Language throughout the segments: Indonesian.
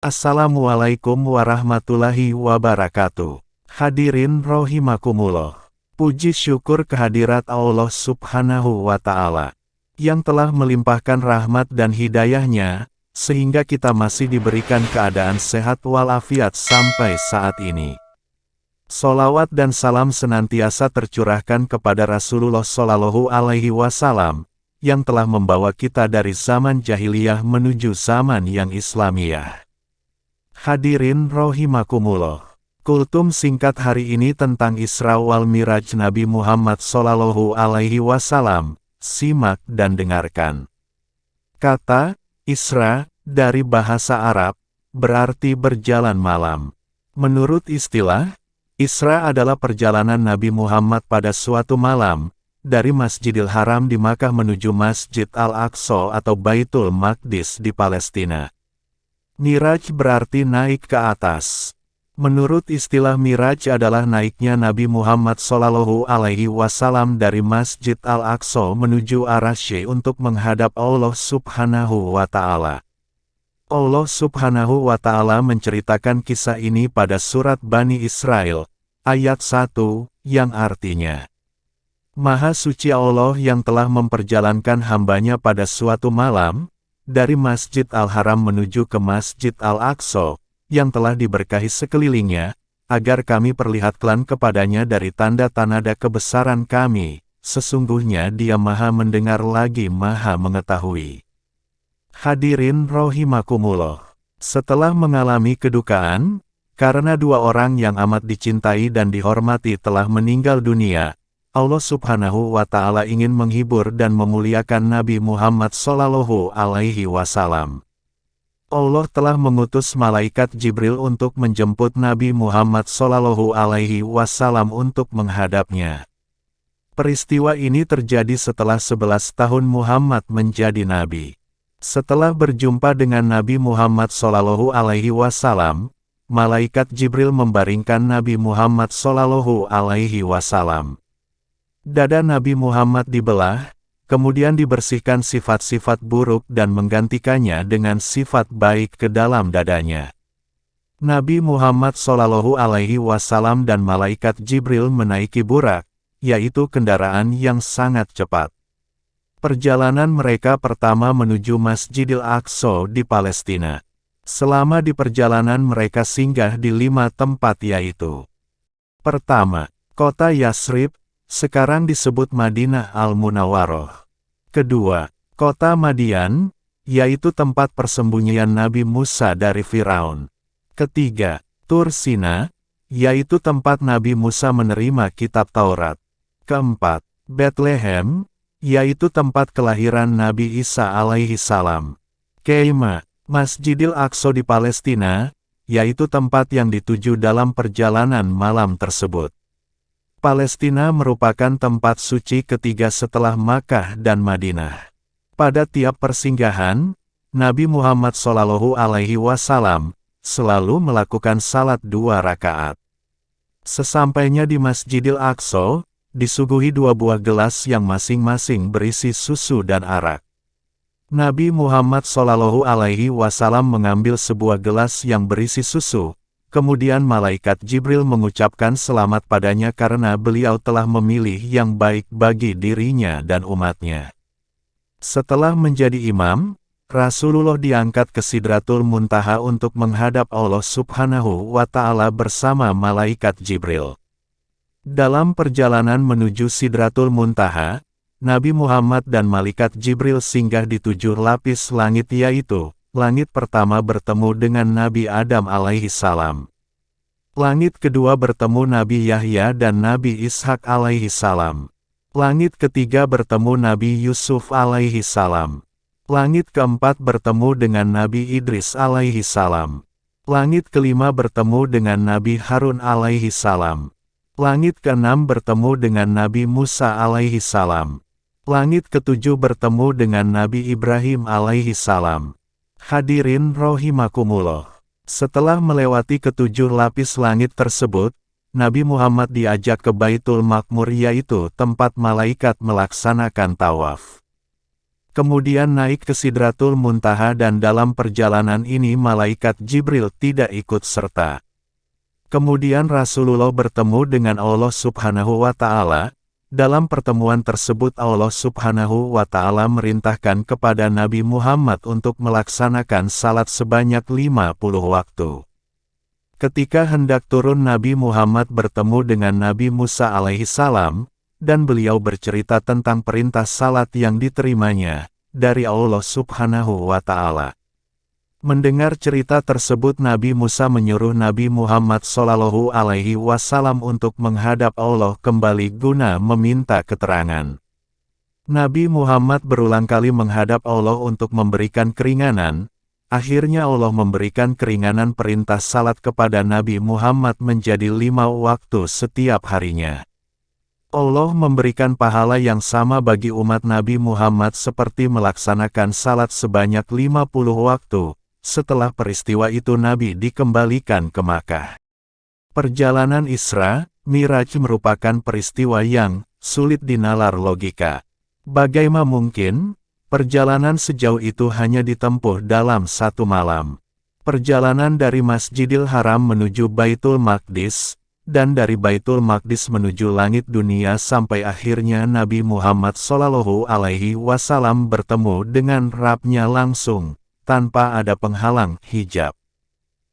Assalamualaikum warahmatullahi wabarakatuh. Hadirin rahimakumullah. Puji syukur kehadirat Allah Subhanahu wa Ta'ala, yang telah melimpahkan rahmat dan hidayahnya, sehingga kita masih diberikan keadaan sehat walafiat sampai saat ini. Sholawat dan salam senantiasa tercurahkan kepada Rasulullah Shallallahu Alaihi Wasallam, yang telah membawa kita dari zaman jahiliyah menuju zaman yang Islamiyah. Hadirin rahimakumullah. Kultum singkat hari ini tentang Isra wal Miraj Nabi Muhammad Shallallahu Alaihi Wasallam. Simak dan dengarkan. Kata Isra dari bahasa Arab berarti berjalan malam. Menurut istilah, Isra adalah perjalanan Nabi Muhammad pada suatu malam dari Masjidil Haram di Makkah menuju Masjid Al-Aqsa atau Baitul Maqdis di Palestina. Miraj berarti naik ke atas. Menurut istilah Miraj adalah naiknya Nabi Muhammad Shallallahu Alaihi Wasallam dari Masjid Al-Aqsa menuju Arsy untuk menghadap Allah Subhanahu wa Ta'ala. Allah Subhanahu wa Ta'ala menceritakan kisah ini pada surat Bani Israil, ayat 1, yang artinya, Maha suci Allah yang telah memperjalankan hambanya pada suatu malam, dari Masjid Al-Haram menuju ke Masjid Al-Aqsa, yang telah diberkahi sekelilingnya, agar kami perlihatkan kepadanya dari tanda-tanda kebesaran kami, sesungguhnya Dia Maha mendengar lagi Maha mengetahui. Hadirin rahimakumullah. Setelah mengalami kedukaan, karena dua orang yang amat dicintai dan dihormati telah meninggal dunia, Allah Subhanahu wa Ta'ala ingin menghibur dan memuliakan Nabi Muhammad Shallallahu Alaihi Wasallam. Allah telah mengutus malaikat Jibril untuk menjemput Nabi Muhammad Shallallahu Alaihi Wasallam untuk menghadapnya. Peristiwa ini terjadi setelah 11 tahun Muhammad menjadi Nabi. Setelah berjumpa dengan Nabi Muhammad Shallallahu Alaihi Wasallam, malaikat Jibril membaringkan Nabi Muhammad Shallallahu Alaihi Wasallam. Dada Nabi Muhammad dibelah, kemudian dibersihkan sifat-sifat buruk dan menggantikannya dengan sifat baik ke dalam dadanya. Nabi Muhammad Shallallahu Alaihi Wasallam dan malaikat Jibril menaiki burak, yaitu kendaraan yang sangat cepat. Perjalanan mereka pertama menuju Masjidil Aqsa di Palestina. Selama di perjalanan mereka singgah di 5 tempat yaitu: pertama, kota Yasrib, sekarang disebut Madinah Al-Munawwaroh. Kedua, kota Madian, yaitu tempat persembunyian Nabi Musa dari Firaun. Ketiga, Tur Sina, yaitu tempat Nabi Musa menerima kitab Taurat. Keempat, Bethlehem, yaitu tempat kelahiran Nabi Isa alaihi salam. Kelima, Masjidil Aqsa di Palestina, yaitu tempat yang dituju dalam perjalanan malam tersebut. Palestina merupakan tempat suci ketiga setelah Makkah dan Madinah. Pada tiap persinggahan, Nabi Muhammad Shallallahu Alaihi Wasallam selalu melakukan salat 2 rakaat. Sesampainya di Masjidil Aqsa, disuguhi 2 buah gelas yang masing-masing berisi susu dan arak. Nabi Muhammad Shallallahu Alaihi Wasallam mengambil sebuah gelas yang berisi susu. Kemudian malaikat Jibril mengucapkan selamat padanya karena beliau telah memilih yang baik bagi dirinya dan umatnya. Setelah menjadi imam, Rasulullah diangkat ke Sidratul Muntaha untuk menghadap Allah Subhanahu wa Ta'ala bersama malaikat Jibril. Dalam perjalanan menuju Sidratul Muntaha, Nabi Muhammad dan malaikat Jibril singgah di 7 lapis langit yaitu: langit pertama bertemu dengan Nabi Adam alaihi salam. Langit kedua bertemu Nabi Yahya dan Nabi Ishak alaihi salam. Langit ketiga bertemu Nabi Yusuf alaihi salam. Langit keempat bertemu dengan Nabi Idris alaihi salam. Langit kelima bertemu dengan Nabi Harun alaihi salam. Langit keenam bertemu dengan Nabi Musa alaihi salam. Langit ketujuh bertemu dengan Nabi Ibrahim alaihi salam. Hadirin rahimakumullah. Setelah melewati ke-7 lapis langit tersebut, Nabi Muhammad diajak ke Baitul Maqmur yaitu tempat malaikat melaksanakan tawaf. Kemudian naik ke Sidratul Muntaha dan dalam perjalanan ini malaikat Jibril tidak ikut serta. Kemudian Rasulullah bertemu dengan Allah Subhanahu wa Ta'ala. Dalam pertemuan tersebut Allah Subhanahu wa Ta'ala merintahkan kepada Nabi Muhammad untuk melaksanakan salat sebanyak 50 waktu. Ketika hendak turun Nabi Muhammad bertemu dengan Nabi Musa alaihi salam, dan beliau bercerita tentang perintah salat yang diterimanya dari Allah Subhanahu wa Ta'ala. Mendengar cerita tersebut Nabi Musa menyuruh Nabi Muhammad Shallallahu Alaihi Wasallam untuk menghadap Allah kembali guna meminta keterangan. Nabi Muhammad berulang kali menghadap Allah untuk memberikan keringanan. Akhirnya Allah memberikan keringanan perintah salat kepada Nabi Muhammad menjadi 5 waktu setiap harinya. Allah memberikan pahala yang sama bagi umat Nabi Muhammad seperti melaksanakan salat sebanyak 50 waktu. Setelah peristiwa itu Nabi dikembalikan ke Makkah. Perjalanan Isra, Miraj merupakan peristiwa yang sulit dinalar logika. Bagaimana mungkin perjalanan sejauh itu hanya ditempuh dalam 1 malam? Perjalanan dari Masjidil Haram menuju Baitul Maqdis, dan dari Baitul Maqdis menuju langit dunia sampai akhirnya Nabi Muhammad Shallallahu Alaihi Wasallam bertemu dengan Rabb-Nya langsung, tanpa ada penghalang hijab.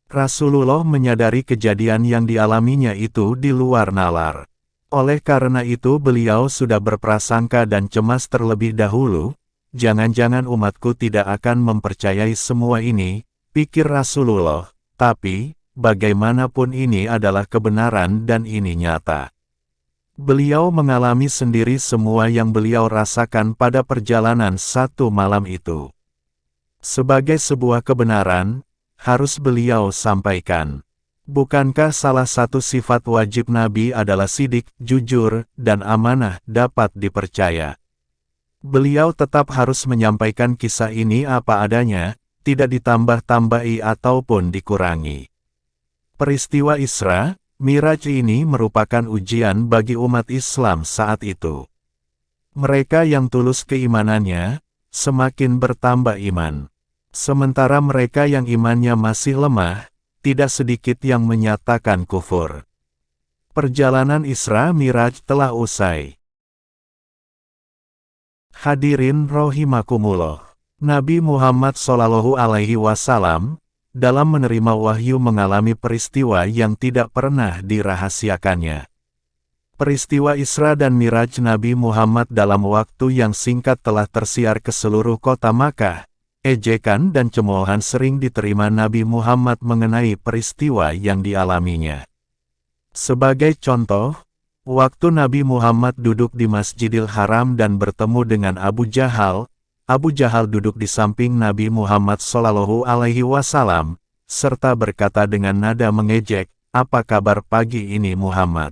Rasulullah menyadari kejadian yang dialaminya itu di luar nalar. Oleh karena itu beliau sudah berprasangka dan cemas terlebih dahulu, jangan-jangan umatku tidak akan mempercayai semua ini, pikir Rasulullah, tapi, bagaimanapun ini adalah kebenaran dan ini nyata. Beliau mengalami sendiri semua yang beliau rasakan pada perjalanan 1 malam itu. Sebagai sebuah kebenaran, harus beliau sampaikan. Bukankah salah satu sifat wajib Nabi adalah sidik, jujur, dan amanah dapat dipercaya? Beliau tetap harus menyampaikan kisah ini apa adanya, tidak ditambah-tambahi ataupun dikurangi. Peristiwa Isra, Miraj ini merupakan ujian bagi umat Islam saat itu. Mereka yang tulus keimanannya, semakin bertambah iman. Sementara mereka yang imannya masih lemah, tidak sedikit yang menyatakan kufur. Perjalanan Isra Miraj telah usai. Hadirin rahimakumullah. Nabi Muhammad Shallallahu Alaihi Wasallam dalam menerima wahyu mengalami peristiwa yang tidak pernah dirahasiakannya. Peristiwa Isra dan Miraj Nabi Muhammad dalam waktu yang singkat telah tersiar ke seluruh kota Makkah. Ejekan dan cemoohan sering diterima Nabi Muhammad mengenai peristiwa yang dialaminya. Sebagai contoh, waktu Nabi Muhammad duduk di Masjidil Haram dan bertemu dengan Abu Jahal duduk di samping Nabi Muhammad Shallallahu Alaihi Wasallam, serta berkata dengan nada mengejek, "Apa kabar pagi ini Muhammad?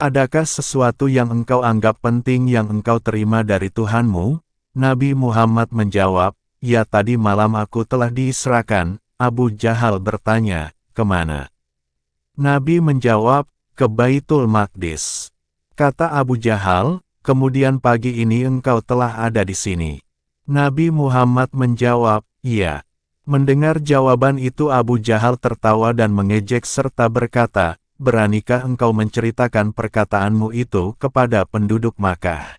Adakah sesuatu yang engkau anggap penting yang engkau terima dari Tuhanmu?" Nabi Muhammad menjawab, "Ya, tadi malam aku telah diisrakan." Abu Jahal bertanya, "Kemana?" Nabi menjawab, "Ke Baitul Maqdis." Kata Abu Jahal, "Kemudian pagi ini engkau telah ada di sini." Nabi Muhammad menjawab, "Iya." Mendengar jawaban itu Abu Jahal tertawa dan mengejek serta berkata, "Beranikah engkau menceritakan perkataanmu itu kepada penduduk Makkah?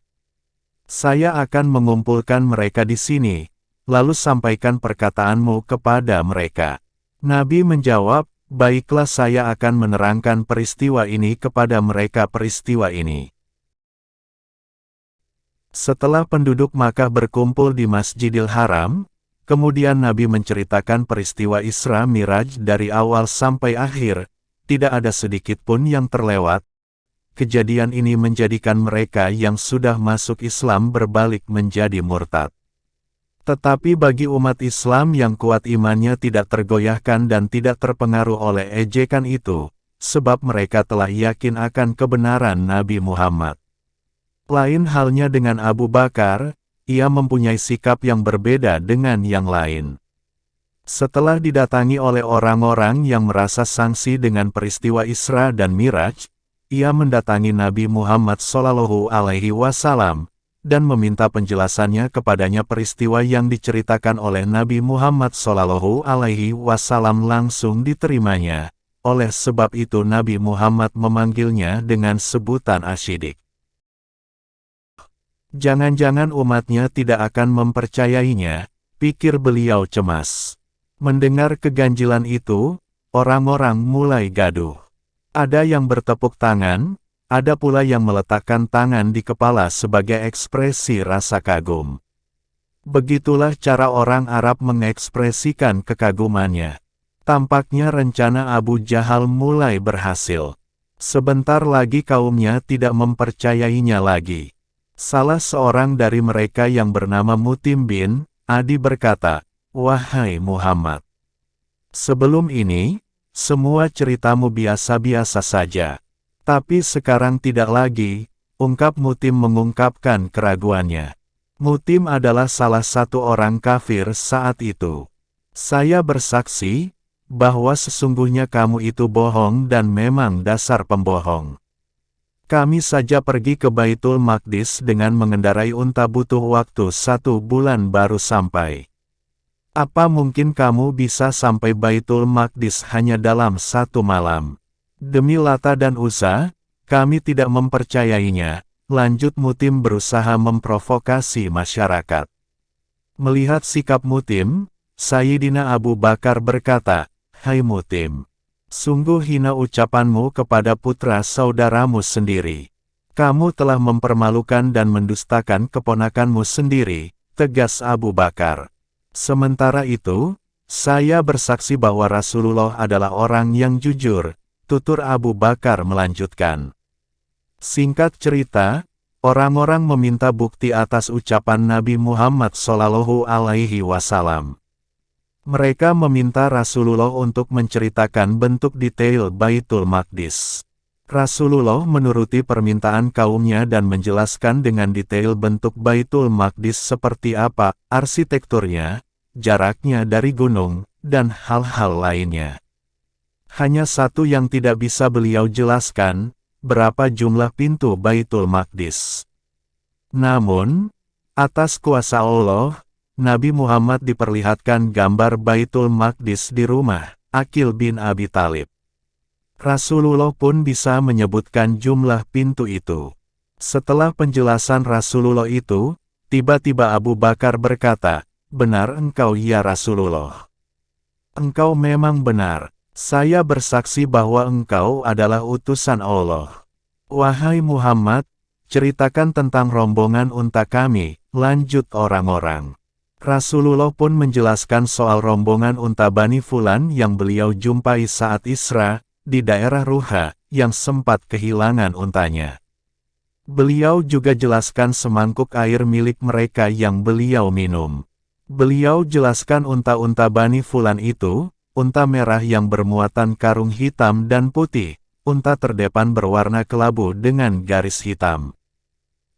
Saya akan mengumpulkan mereka di sini, lalu sampaikan perkataanmu kepada mereka." Nabi menjawab, "Baiklah, saya akan menerangkan peristiwa ini kepada mereka." Peristiwa ini. Setelah penduduk Makkah berkumpul di Masjidil Haram, kemudian Nabi menceritakan peristiwa Isra Miraj dari awal sampai akhir, tidak ada sedikit pun yang terlewat. Kejadian ini menjadikan mereka yang sudah masuk Islam berbalik menjadi murtad. Tetapi bagi umat Islam yang kuat imannya tidak tergoyahkan dan tidak terpengaruh oleh ejekan itu, sebab mereka telah yakin akan kebenaran Nabi Muhammad. Lain halnya dengan Abu Bakar, ia mempunyai sikap yang berbeda dengan yang lain. Setelah didatangi oleh orang-orang yang merasa sangsi dengan peristiwa Isra dan Miraj, ia mendatangi Nabi Muhammad Shallallahu Alaihi Wasallam. dan meminta penjelasannya kepadanya. Peristiwa yang diceritakan oleh Nabi Muhammad SAW langsung diterimanya. Oleh sebab itu Nabi Muhammad memanggilnya dengan sebutan Asyidik. Jangan-jangan umatnya tidak akan mempercayainya, pikir beliau cemas. Mendengar keganjilan itu, orang-orang mulai gaduh. Ada yang bertepuk tangan, ada pula yang meletakkan tangan di kepala sebagai ekspresi rasa kagum. Begitulah cara orang Arab mengekspresikan kekagumannya. Tampaknya rencana Abu Jahal mulai berhasil. Sebentar lagi kaumnya tidak mempercayainya lagi. Salah seorang dari mereka yang bernama Mutim bin Adi berkata, "Wahai Muhammad, sebelum ini, semua ceritamu biasa-biasa saja. Tapi sekarang tidak lagi," ungkap Mutim mengungkapkan keraguannya. Mutim adalah salah satu orang kafir saat itu. "Saya bersaksi, bahwa sesungguhnya kamu itu bohong dan memang dasar pembohong. Kami saja pergi ke Baitul Maqdis dengan mengendarai unta butuh waktu 1 bulan baru sampai. Apa mungkin kamu bisa sampai Baitul Maqdis hanya dalam 1 malam? Demi Lata dan Uzza, kami tidak mempercayainya," lanjut Mutim berusaha memprovokasi masyarakat. Melihat sikap Mutim, Sayyidina Abu Bakar berkata, "Hai Mutim, sungguh hina ucapanmu kepada putra saudaramu sendiri. Kamu telah mempermalukan dan mendustakan keponakanmu sendiri," tegas Abu Bakar. "Sementara itu, saya bersaksi bahwa Rasulullah adalah orang yang jujur," tutur Abu Bakar melanjutkan. Singkat cerita, orang-orang meminta bukti atas ucapan Nabi Muhammad SAW. Mereka meminta Rasulullah untuk menceritakan bentuk detail Baitul Maqdis. Rasulullah menuruti permintaan kaumnya dan menjelaskan dengan detail bentuk Baitul Maqdis seperti apa, arsitekturnya, jaraknya dari gunung, dan hal-hal lainnya. Hanya satu yang tidak bisa beliau jelaskan, berapa jumlah pintu Baitul Maqdis. Namun, atas kuasa Allah, Nabi Muhammad diperlihatkan gambar Baitul Maqdis di rumah Aqil bin Abi Thalib. Rasulullah pun bisa menyebutkan jumlah pintu itu. Setelah penjelasan Rasulullah itu, tiba-tiba Abu Bakar berkata, "Benar engkau ya Rasulullah. Engkau memang benar. Saya bersaksi bahwa engkau adalah utusan Allah. Wahai Muhammad, ceritakan tentang rombongan unta kami," lanjut orang-orang. Rasulullah pun menjelaskan soal rombongan unta Bani Fulan yang beliau jumpai saat Isra, di daerah Ruha, yang sempat kehilangan untanya. Beliau juga jelaskan semangkuk air milik mereka yang beliau minum. Beliau jelaskan unta-unta Bani Fulan itu, unta merah yang bermuatan karung hitam dan putih, unta terdepan berwarna kelabu dengan garis hitam.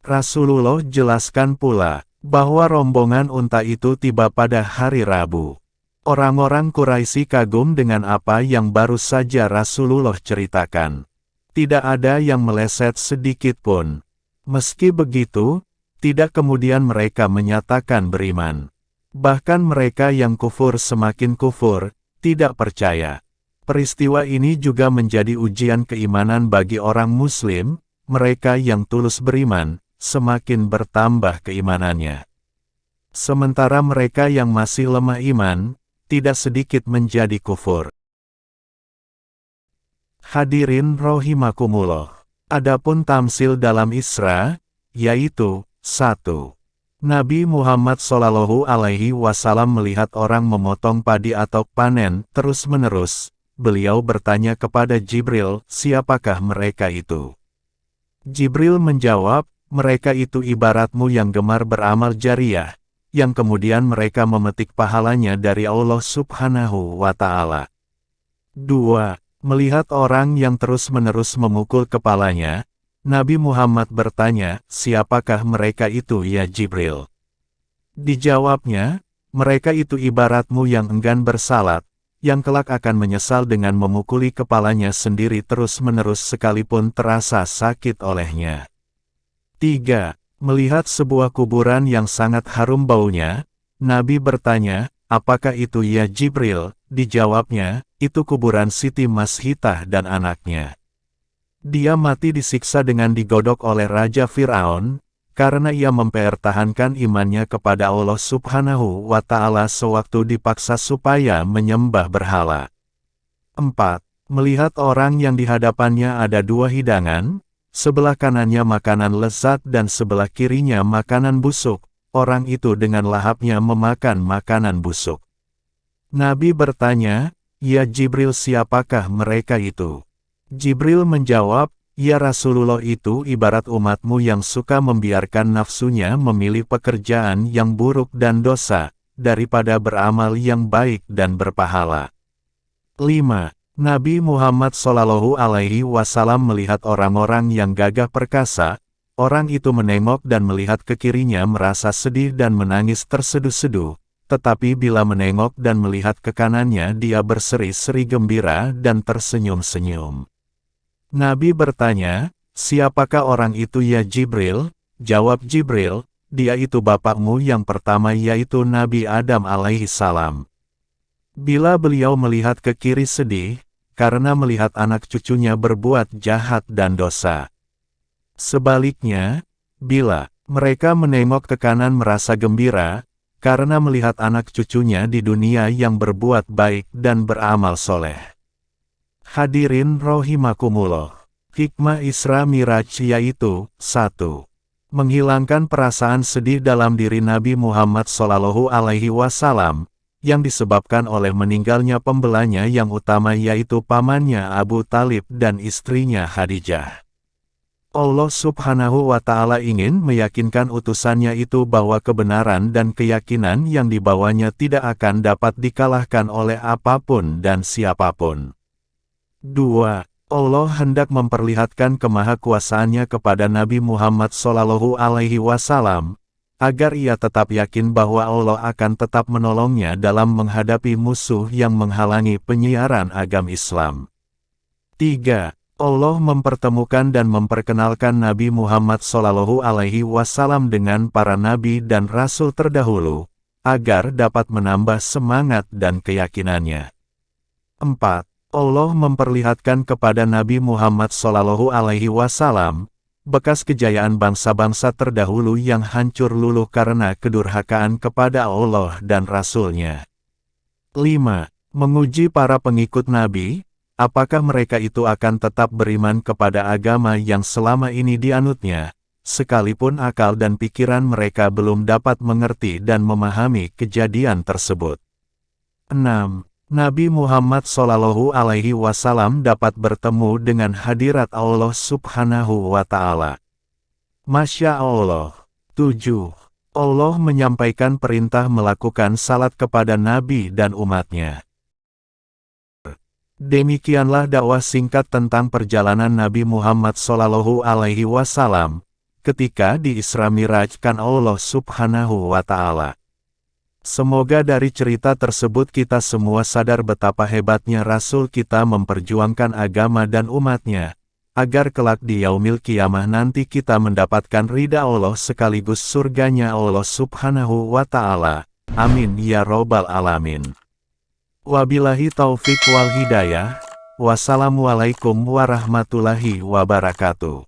Rasulullah jelaskan pula, bahwa rombongan unta itu tiba pada hari Rabu. Orang-orang Quraisy kagum dengan apa yang baru saja Rasulullah ceritakan. Tidak ada yang meleset sedikit pun. Meski begitu, tidak kemudian mereka menyatakan beriman. Bahkan mereka yang kufur semakin kufur, tidak percaya. Peristiwa ini juga menjadi ujian keimanan bagi orang Muslim, mereka yang tulus beriman, semakin bertambah keimanannya. Sementara mereka yang masih lemah iman, tidak sedikit menjadi kufur. Hadirin rahimakumullah. Adapun tamsil dalam Isra, yaitu 1. Nabi Muhammad SAW melihat orang memotong padi atau panen terus-menerus. Beliau bertanya kepada Jibril, "Siapakah mereka itu?" Jibril menjawab, "Mereka itu ibaratmu yang gemar beramal jariyah, yang kemudian mereka memetik pahalanya dari Allah Subhanahu wa Ta'ala." 2. Melihat orang yang terus-menerus memukul kepalanya, Nabi Muhammad bertanya, "Siapakah mereka itu ya Jibril?" Dijawabnya, "Mereka itu ibaratmu yang enggan bersalat, yang kelak akan menyesal dengan memukuli kepalanya sendiri terus-menerus sekalipun terasa sakit olehnya." 3. Melihat sebuah kuburan yang sangat harum baunya, Nabi bertanya, "Apakah itu ya Jibril?" Dijawabnya, "Itu kuburan Siti Mas'hitah dan anaknya. Dia mati disiksa dengan digodok oleh Raja Fir'aun, karena ia mempertahankan imannya kepada Allah Subhanahu wa Ta'ala sewaktu dipaksa supaya menyembah berhala." 4. Melihat orang yang di hadapannya ada dua hidangan, sebelah kanannya makanan lezat dan sebelah kirinya makanan busuk, orang itu dengan lahapnya memakan makanan busuk. Nabi bertanya, "Ya Jibril, siapakah mereka itu?" Jibril menjawab, "Ya Rasulullah, itu ibarat umatmu yang suka membiarkan nafsunya memilih pekerjaan yang buruk dan dosa, daripada beramal yang baik dan berpahala." 5. Nabi Muhammad SAW melihat orang-orang yang gagah perkasa. Orang itu menengok dan melihat ke kirinya merasa sedih dan menangis terseduh-seduh, tetapi bila menengok dan melihat ke kanannya dia berseri-seri gembira dan tersenyum-senyum. Nabi bertanya, "Siapakah orang itu ya Jibril?" Jawab Jibril, "Dia itu bapakmu yang pertama, yaitu Nabi Adam alaihi salam." Bila beliau melihat ke kiri sedih, karena melihat anak cucunya berbuat jahat dan dosa. Sebaliknya, bila mereka menengok ke kanan merasa gembira, karena melihat anak cucunya di dunia yang berbuat baik dan beramal soleh. Hadirin rahimakumullah. Hikmah Isra Miraj yaitu, 1. Menghilangkan perasaan sedih dalam diri Nabi Muhammad SAW, yang disebabkan oleh meninggalnya pembelanya yang utama yaitu pamannya Abu Talib dan istrinya Khadijah. Allah Subhanahu wa Ta'ala ingin meyakinkan utusannya itu bahwa kebenaran dan keyakinan yang dibawanya tidak akan dapat dikalahkan oleh apapun dan siapapun. 2. Allah hendak memperlihatkan kemahakuasaannya kepada Nabi Muhammad SAW, agar ia tetap yakin bahwa Allah akan tetap menolongnya dalam menghadapi musuh yang menghalangi penyiaran agama Islam. 3. Allah mempertemukan dan memperkenalkan Nabi Muhammad SAW dengan para nabi dan rasul terdahulu, agar dapat menambah semangat dan keyakinannya. 4. Allah memperlihatkan kepada Nabi Muhammad SAW, bekas kejayaan bangsa-bangsa terdahulu yang hancur luluh karena kedurhakaan kepada Allah dan Rasul-Nya. 5. Menguji para pengikut Nabi, apakah mereka itu akan tetap beriman kepada agama yang selama ini dianutnya, sekalipun akal dan pikiran mereka belum dapat mengerti dan memahami kejadian tersebut. 6. Nabi Muhammad SAW dapat bertemu dengan hadirat Allah Subhanahu wa Ta'ala. Masya Allah. 7. Allah menyampaikan perintah melakukan salat kepada Nabi dan umatnya. Demikianlah dakwah singkat tentang perjalanan Nabi Muhammad SAW ketika di Isra Mirajkan Allah Subhanahu wa Ta'ala. Semoga dari cerita tersebut kita semua sadar betapa hebatnya Rasul kita memperjuangkan agama dan umatnya, agar kelak di yaumil kiamah nanti kita mendapatkan ridha Allah sekaligus surganya Allah Subhanahu wa Ta'ala. Amin ya Robbal Alamin. Wabillahi taufik wal hidayah. Wassalamualaikum warahmatullahi wabarakatuh.